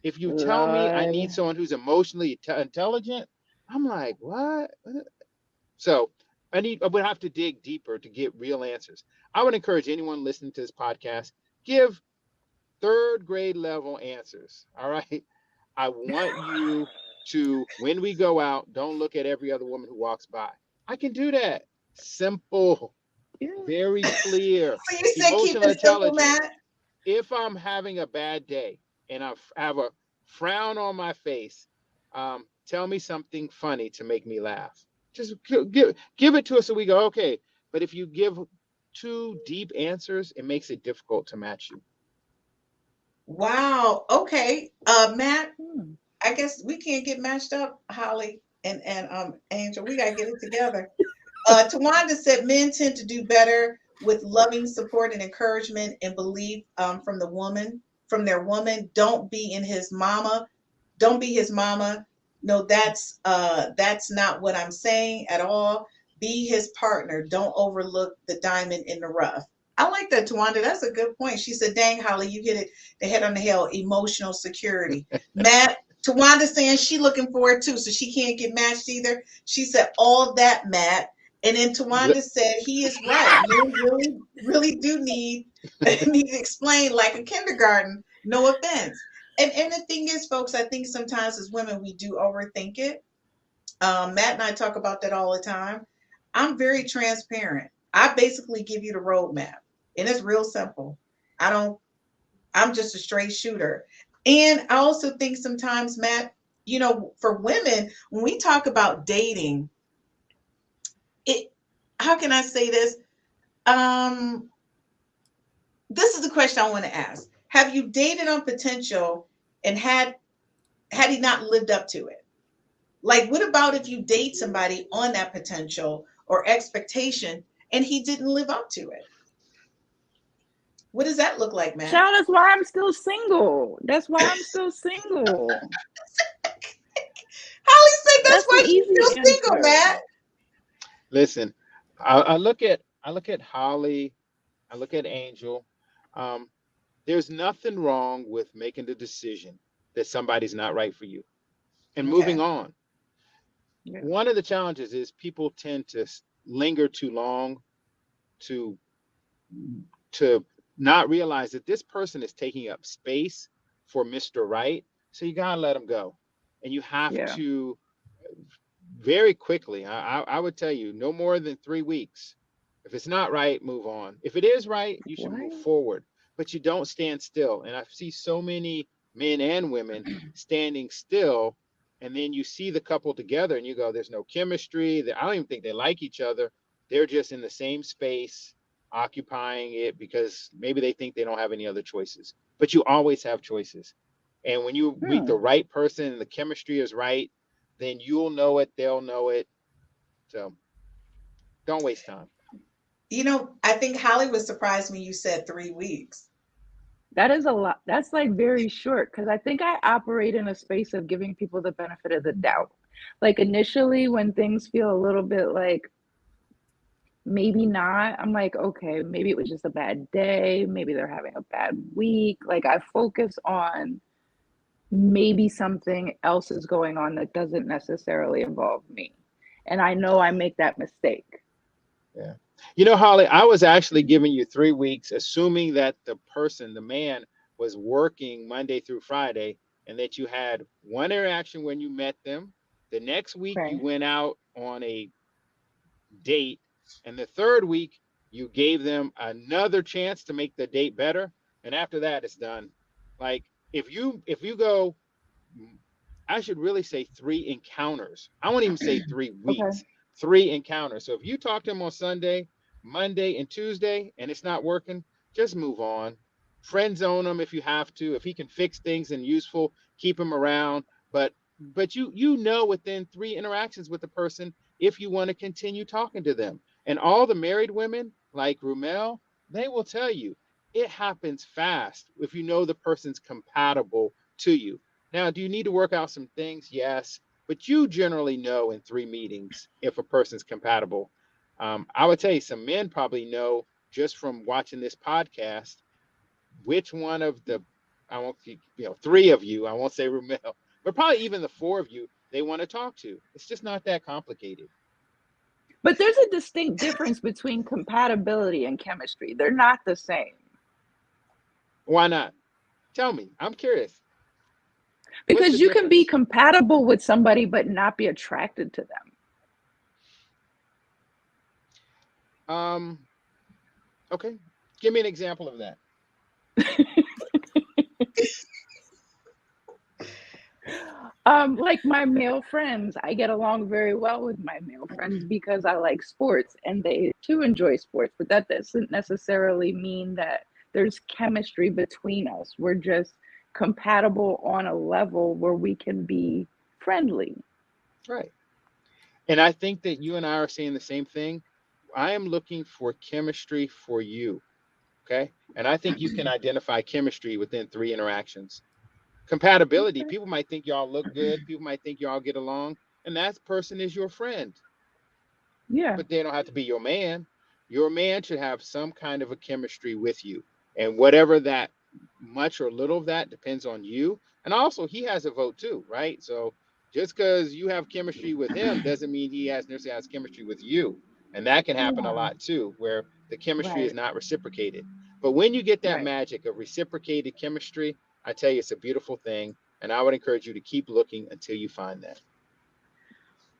S10: If you tell me I need someone who's emotionally intelligent, I'm like, what? So I would have to dig deeper to get real answers. I would encourage anyone listening to this podcast, give third grade level answers. All right. I want you to, when we go out, don't look at every other woman who walks by. I can do that. Simple,
S7: Yeah.
S10: very clear,
S5: So you said keep
S10: emotional
S5: it simple,
S10: intelligence.
S5: Matt.
S10: If I'm having a bad day and I have a frown on my face, tell me something funny to make me laugh. Just give it to us so we go, okay. But if you give too deep answers, it makes it difficult to match you.
S5: Wow. Okay. Matt,
S7: Hmm.
S5: I guess we can't get matched up, Holly and Angel. We gotta get it together. Tawanda said men tend to do better with loving support and encouragement and belief from their woman. Don't be his mama. No, that's not what I'm saying at all. Be his partner. Don't overlook the diamond in the rough. I like that, Tawanda. That's a good point. She said, dang, Holly, you hit it the head on the head. Emotional security. Matt, Tawanda saying she looking for it too, so she can't get matched either. She said, all that, Matt. And then Tawanda said he is right. Men really, really do need to explain like a kindergarten. No offense. And the thing is, folks, I think sometimes as women we do overthink it. Matt and I talk about that all the time. I'm very transparent. I basically give you the roadmap, and it's real simple. I'm just a straight shooter. And I also think sometimes, Matt, for women, when we talk about dating, how can I say this? This is the question I want to ask. Have you dated on potential and had he not lived up to it? Like, what about if you date somebody on that potential or expectation and he didn't live up to it? What does that look like, Matt?
S7: Child, that's why I'm still single. That's why I'm still single.
S5: Holly said that's why
S7: the
S5: she's
S7: easy
S5: still single,
S7: answer.
S5: Matt.
S10: Listen, I look at Holly, I look at Angel. There's nothing wrong with making the decision that somebody's not right for you and moving on.
S7: Yeah.
S10: One of the challenges is people tend to linger too long to not realize that this person is taking up space for Mr. Right. So you gotta let them go, and you have to very quickly. I would tell you no more than 3 weeks. If it's not right, move on. If it is right, you should move forward, but you don't stand still. And I see so many men and women standing still, and then you see the couple together and you go, there's no chemistry. I don't even think they like each other. They're just in the same space, occupying it because maybe they think they don't have any other choices. But you always have choices. And when you meet the right person and the chemistry is right, then you'll know it, they'll know it. So don't waste time.
S5: I think Holly was surprised when you said 3 weeks.
S7: That is a lot. That's like very short because I think I operate in a space of giving people the benefit of the doubt. Like initially, when things feel a little bit like maybe not, I'm like, okay, maybe it was just a bad day. Maybe they're having a bad week. Like I focus on maybe something else is going on that doesn't necessarily involve me. And I know I make that mistake.
S10: Yeah. Holly, I was actually giving you 3 weeks, assuming that the man was working Monday through Friday and that you had one interaction when you met them. The next week you went out on a date. And the third week you gave them another chance to make the date better. And after that, it's done. Like if you go, I should really say 3 encounters. I won't even say 3 weeks. 3 encounters. So if you talk to him on Sunday, Monday, and Tuesday, and it's not working, just move on. Friend zone him if you have to. If he can fix things and useful, keep him around. But you know within 3 interactions with the person if you want to continue talking to them. And all the married women like Rhumel, they will tell you it happens fast if you know the person's compatible to you. Now, do you need to work out some things? Yes. But you generally know in 3 meetings if a person's compatible. I would tell you some men probably know just from watching this podcast which one of the, 3 of you, I won't say Rhumel, but probably even the 4 of you they want to talk to. It's just not that complicated.
S7: But there's a distinct difference between compatibility and chemistry. They're not the same.
S10: Why not? Tell me. I'm curious.
S7: Because you can be compatible with somebody but not be attracted to them.
S10: Okay. Give me an example of that.
S7: Like my male friends, I get along very well with my male friends because I like sports and they too enjoy sports, but that doesn't necessarily mean that there's chemistry between us. We're just compatible on a level where we can be friendly.
S10: Right. And I think that you and I are saying the same thing. I am looking for chemistry for you. Okay. And I think you can identify chemistry within 3 interactions. Compatibility, people might think y'all look good, people might think y'all get along, and that person is your friend.
S7: Yeah.
S10: But they don't have to be your man. Your man should have some kind of a chemistry with you. And whatever that, much or little of that, depends on you. And also, he has a vote too, right? So just because you have chemistry with him doesn't mean he necessarily has chemistry with you. And that can happen a lot too, where the chemistry is not reciprocated. But when you get that magic of reciprocated chemistry, I tell you, it's a beautiful thing. And I would encourage you to keep looking until you find that.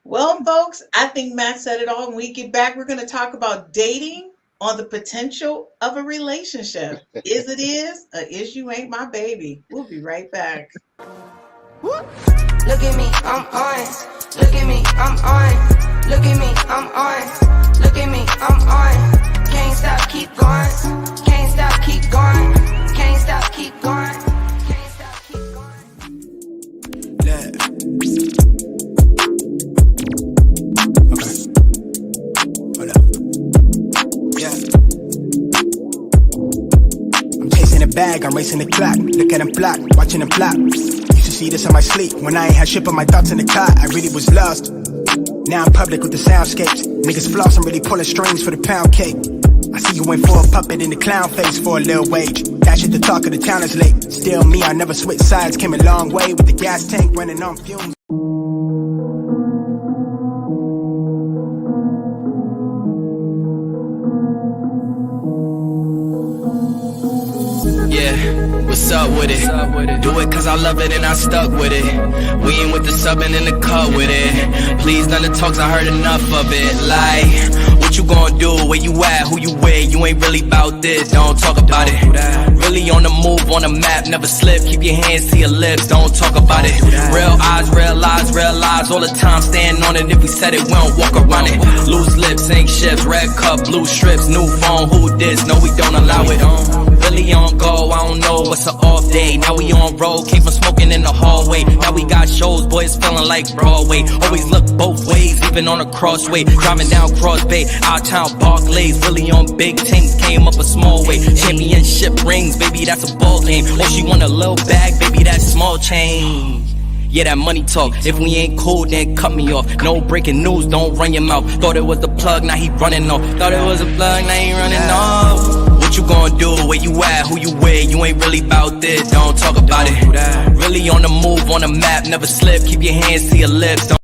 S5: Well, folks, I think Matt said it all. When we get back, we're going to talk about dating on the potential of a relationship. Is it is, or is you ain't my baby? We'll be right back.
S2: Look at me, I'm on. Look at me, I'm on. Look at me, I'm on. Look at me, I'm on. Can't stop, keep going. Can't stop, keep going. Can't stop, keep going. Can't stop, keep going.
S1: Okay. Hold up. Yeah. I'm chasing a bag, I'm racing the clock. Look at them block, watching them flop. Used to see this in my sleep when I ain't had shit but my thoughts in the car. I really was lost. Now I'm public with the soundscapes. Niggas floss, I'm really pulling strings for the pound cake. I see you went for a puppet in the clown face for a little wage. That shit the talk of the town is late. Still me, I never switch sides. Came a long way with the gas tank running on fumes.
S11: Yeah, what's up with it? Do it cause I love it and I stuck with it. We ain't with the subbing in the cut with it. Please none of the talks, I heard enough of it. Like, what you gonna do? Where you at? Who you with? You ain't really about this, don't talk about it. Really on the move, on the map, never slip. Keep your hands to your lips, don't talk about it. Real eyes, realize all the time. Stand on it, if we said it, we don't walk around it. Loose lips, ain't ships, red cup, blue strips, new phone, who this? No, we don't allow it. Really on go, I don't know what's an off day. Now we on road, came from smoking in the hallway. Now we got shows, boys feeling like Broadway. Always look both ways, even on a crossway. Driving down Cross Bay, our town Barclays. Really on big things, came up a small way. Championship rings, baby, that's a ball game. Oh, she want a little bag, baby, that's small change. Yeah, that money talk. If we ain't cool, then cut me off. No breaking news, don't run your mouth. Thought it was the plug, now he running off. Thought it was a plug, now he running off. What you gonna do? Where you at? Who you with? You ain't really about this, don't talk about it. Really on the move, on the map, never slip. Keep your hands to your lips, don't.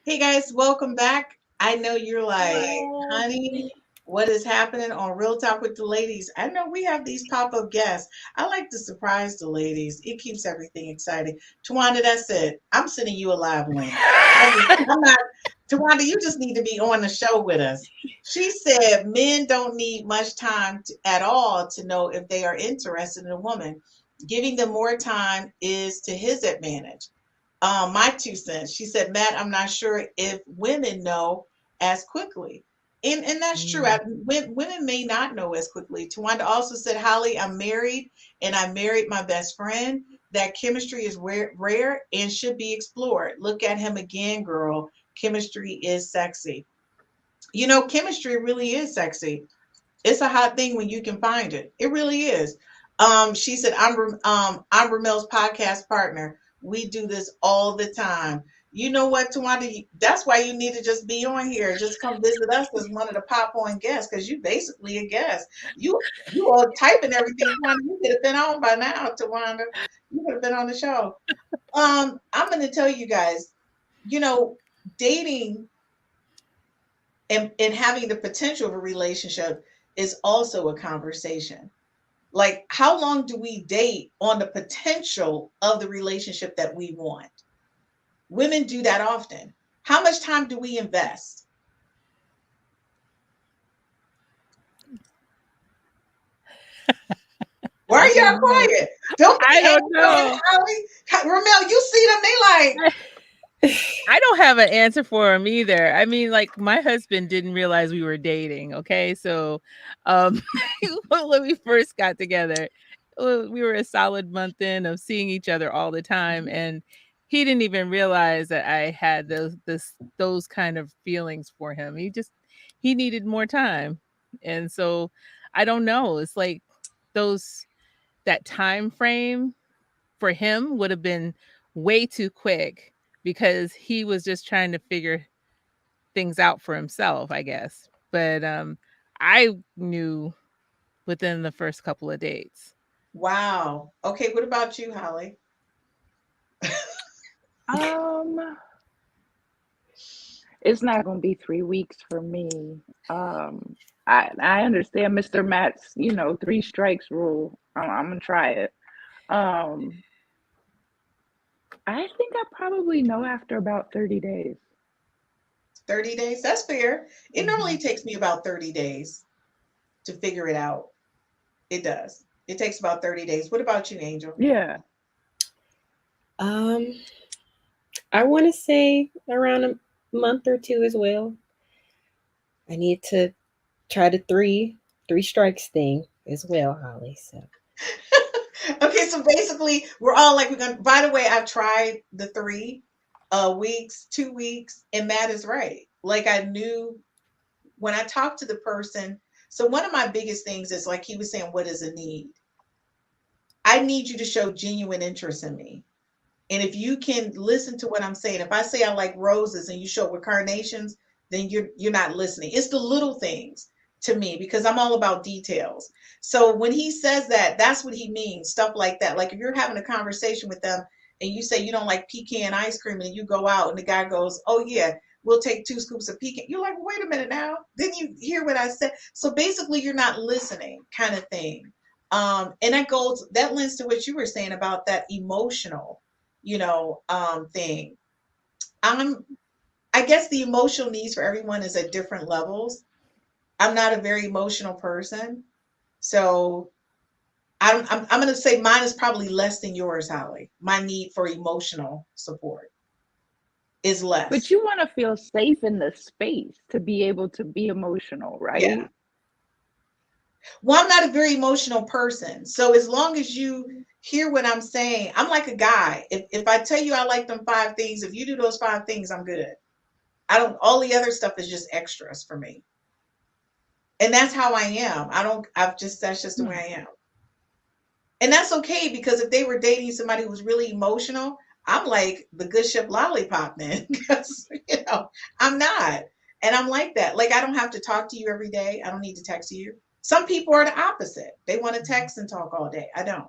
S5: Hey guys, welcome back. I know you're like, honey, what is happening on Real Talk with the Ladies? I know we have these pop-up guests. I like to surprise the ladies. It keeps everything exciting. Tawanda, that's it. I'm sending you a live link. I'm not, Tawanda, you just need to be on the show with us. She said men don't need much time at all to know if they are interested in a woman. Giving them more time is to his advantage. My 2 cents. She said, Matt, I'm not sure if women know as quickly. And that's true. Women may not know as quickly. Tawanda also said, Holly, I'm married and I married my best friend. that chemistry is rare and should be explored. Look at him again, girl. Chemistry is sexy. You know, chemistry really is sexy. It's a hot thing when you can find it. It really is. She said, I'm Rhumel's podcast partner. We do this all the time. You know what, Tawanda? That's why you need to just be on here. Just come visit us as one of the pop on guests, because you basically a guest. You all typing everything. Tawanda, you could have been on by now, Tawanda. You could have been on the show. I'm going to tell you guys, you know, dating and having the potential of a relationship is also a conversation. Like, how long do we date on the potential of the relationship that we want? Women do that often. How much time do we invest? Why are y'all quiet?
S6: I don't know.
S5: Rhumel, you see them, they like.
S6: I don't have an answer for him either. I mean, like, my husband didn't realize we were dating. Okay. So when we first got together, we were a solid month in of seeing each other all the time. And he didn't even realize that I had those kind of feelings for him. He needed more time. And so I don't know. It's like that time frame for him would have been way too quick, because he was just trying to figure things out for himself, I guess. But I knew within the first couple of dates.
S5: Wow. Okay, what about you, Holly?
S7: It's not going to be 3 weeks for me. I understand Mr. Matt's, 3 strikes rule. I'm going to try it. I think I probably know after about 30 days.
S5: 30 days? That's fair. It normally takes me about 30 days to figure it out. It does. It takes about 30 days. What about you, Angel?
S7: Yeah.
S9: I want to say around a month or 2 as well. I need to try the three strikes thing as well, Holly. So.
S5: Okay, so basically we're all like, by the way, I've tried the 3 weeks, 2 weeks, and Matt is right. Like, I knew when I talked to the person. So one of my biggest things is, like he was saying, what is a need? I need you to show genuine interest in me. And if you can listen to what I'm saying, if I say I like roses and you show with carnations, then you're not listening. It's the little things to me, because I'm all about details. So when he says that, that's what he means, stuff like that. Like, if you're having a conversation with them and you say you don't like pecan ice cream, and you go out and the guy goes, oh yeah, we'll take 2 scoops of pecan. You're like, wait a minute now. Didn't you hear what I said? So basically you're not listening, kind of thing. And that lends to what you were saying about that emotional, thing. I guess the emotional needs for everyone is at different levels. I'm not a very emotional person, so I'm going to say mine is probably less than yours, Holly. My need for emotional support is less.
S7: But you want to feel safe in the space to be able to be emotional, right?
S5: Yeah. Well, I'm not a very emotional person, so as long as you hear what I'm saying, I'm like a guy. If I tell you I like them 5 things, if you do those 5 things, I'm good. All the other stuff is just extras for me. And that's how I am. That's just the way I am. And that's okay, because if they were dating somebody who was really emotional, I'm like the good ship lollipop then, because, I'm not. And I'm like that. Like, I don't have to talk to you every day. I don't need to text you. Some people are the opposite. They want to text and talk all day. I don't.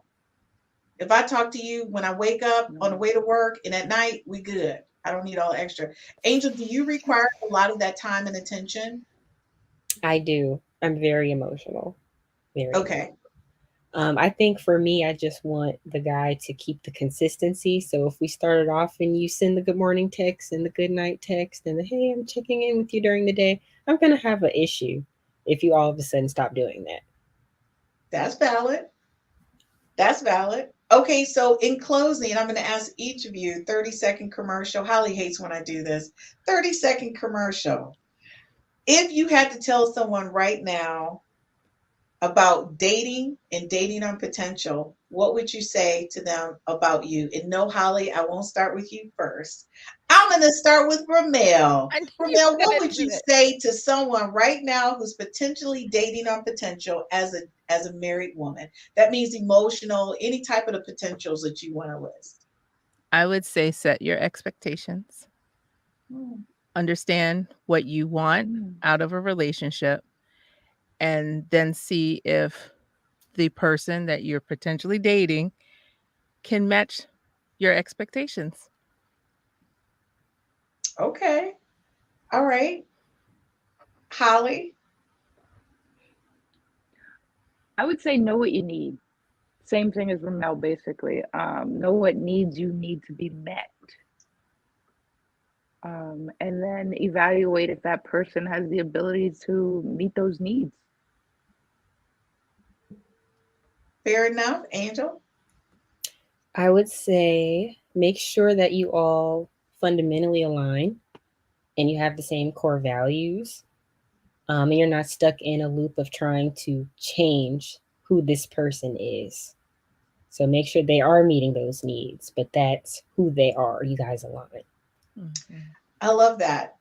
S5: If I talk to you when I wake up, on the way to work, and at night, we good. I don't need all the extra. Angel, do you require a lot of that time and attention?
S9: I do. I'm very emotional. Very.
S5: Okay.
S9: I think for me, I just want the guy to keep the consistency. So if we started off and you send the good morning text and the good night text and the, hey, I'm checking in with you during the day, I'm going to have an issue if you all of a sudden stop doing that.
S5: That's valid. That's valid. Okay, so in closing, I'm going to ask each of you 30-second commercial. Holly hates when I do this. 30-second commercial. If you had to tell someone right now about dating and dating on potential, what would you say to them about you? And no, Holly, I won't start with you first. I'm going to start with Rhumel.
S6: I knew you
S5: Rhumel,
S6: were
S5: what
S6: gonna
S5: would
S6: do
S5: you
S6: it.
S5: say to someone right now who's potentially dating on potential as a married woman? That means emotional, any type of the potentials that you want to list.
S6: I would say set your expectations. Understand what you want out of a relationship, and then see if the person that you're potentially dating can match your expectations.
S5: Okay. All right. Holly?
S7: I would say know what you need. Same thing as Rhumel, basically. Know what needs you need to be met. And then evaluate if that person has the ability to meet those needs.
S5: Fair enough. Angel?
S9: I would say make sure that you all fundamentally align and you have the same core values. And you're not stuck in a loop of trying to change who this person is. So make sure they are meeting those needs, but that's who they are. You guys align.
S5: I love that.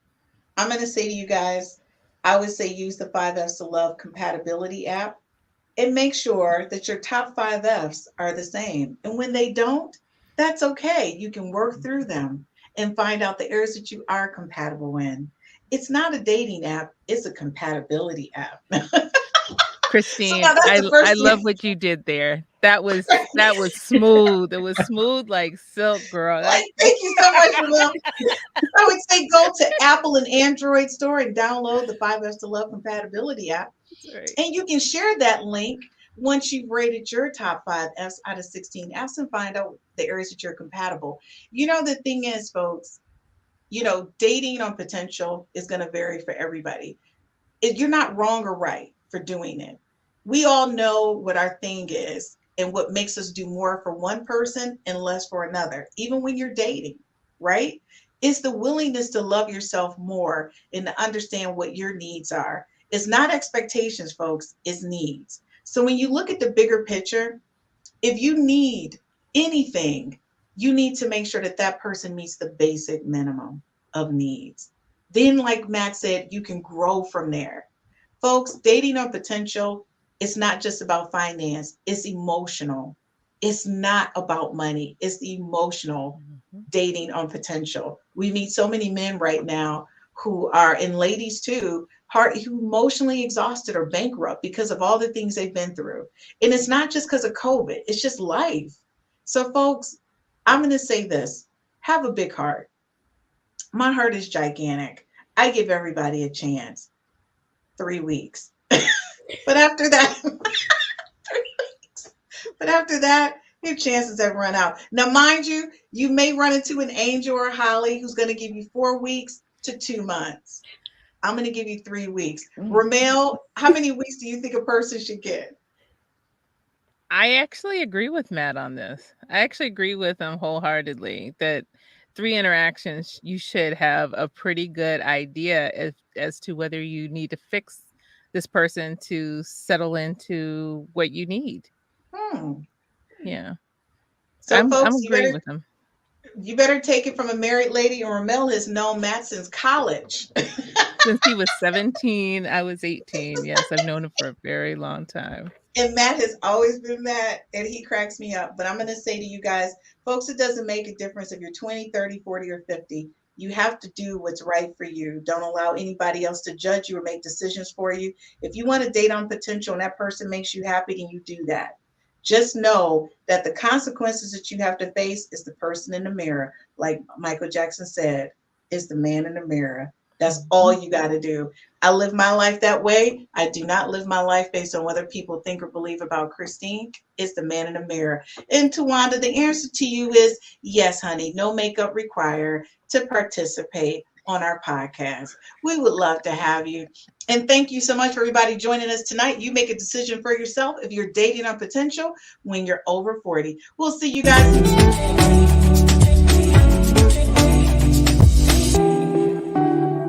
S5: I'm going to say to you guys, I would say use the 5Fs to Love compatibility app and make sure that your top 5Fs are the same. And when they don't, that's okay. You can work through them and find out the areas that you are compatible in. It's not a dating app, it's a compatibility app.
S6: Christine,
S5: So that's the first
S6: I love
S5: thing.
S6: what you did there. That was smooth. It was smooth like silk, girl.
S5: Like, thank you so much, Rhumel. I would say go to Apple and Android store and download the 5Fs to Love compatibility app.
S6: Right.
S5: And you can share that link once you've rated your top 5Fs out of 16 Fs and find out the areas that you're compatible. You know, the thing is, folks, you know, dating on potential is going to vary for everybody. You're not wrong or right for doing it. We all know what our thing is and what makes us do more for one person and less for another, even when you're dating, right? It's the willingness to love yourself more and to understand what your needs are. It's not expectations, folks, it's needs. So when you look at the bigger picture, if you need anything, you need to make sure that that person meets the basic minimum of needs. Then, like Matt said, you can grow from there. Folks, dating on potential, it's not just about finance, it's emotional. It's not about money, it's the emotional dating on potential. We meet so many men right now who are, and ladies too, who emotionally exhausted or bankrupt because of all the things they've been through. And it's not just because of COVID, it's just life. So, folks, I'm going to say this: have a big heart. My heart is gigantic. I give everybody a chance. 3 weeks. But after that, your chances have run out. Now, mind you, you may run into an Angel or Holly who's going to give you 4 weeks to 2 months. I'm going to give you 3 weeks. Rhumel, how many weeks do you think a person should get?
S6: I actually agree with Matt on this. I actually agree with him wholeheartedly that 3 interactions, you should have a pretty good idea as to whether you need to fix this person to settle into what you need. Yeah.
S5: So,
S6: I'm
S5: folks,
S6: agreeing with him.
S5: You better take it from a married lady, and Rhumel has known Matt since college.
S6: Since he was 17, I was 18. Yes, I've known him for a very long time.
S5: And Matt has always been Matt, and he cracks me up. But I'm going to say to you guys, folks, it doesn't make a difference if you're 20, 30, 40, or 50. You have to do what's right for you. Don't allow anybody else to judge you or make decisions for you. If you want to date on potential and that person makes you happy, then you do that. Just know that the consequences that you have to face is the person in the mirror. Like Michael Jackson said, is the man in the mirror. That's all you got to do. I live my life that way. I do not live my life based on whether people think or believe about Christine. It's the man in the mirror. And Tawanda, the answer to you is yes, honey. No makeup required to participate on our podcast. We would love to have you. And thank you so much for everybody joining us tonight. You make a decision for yourself if you're dating on potential when you're over 40. We'll see you guys.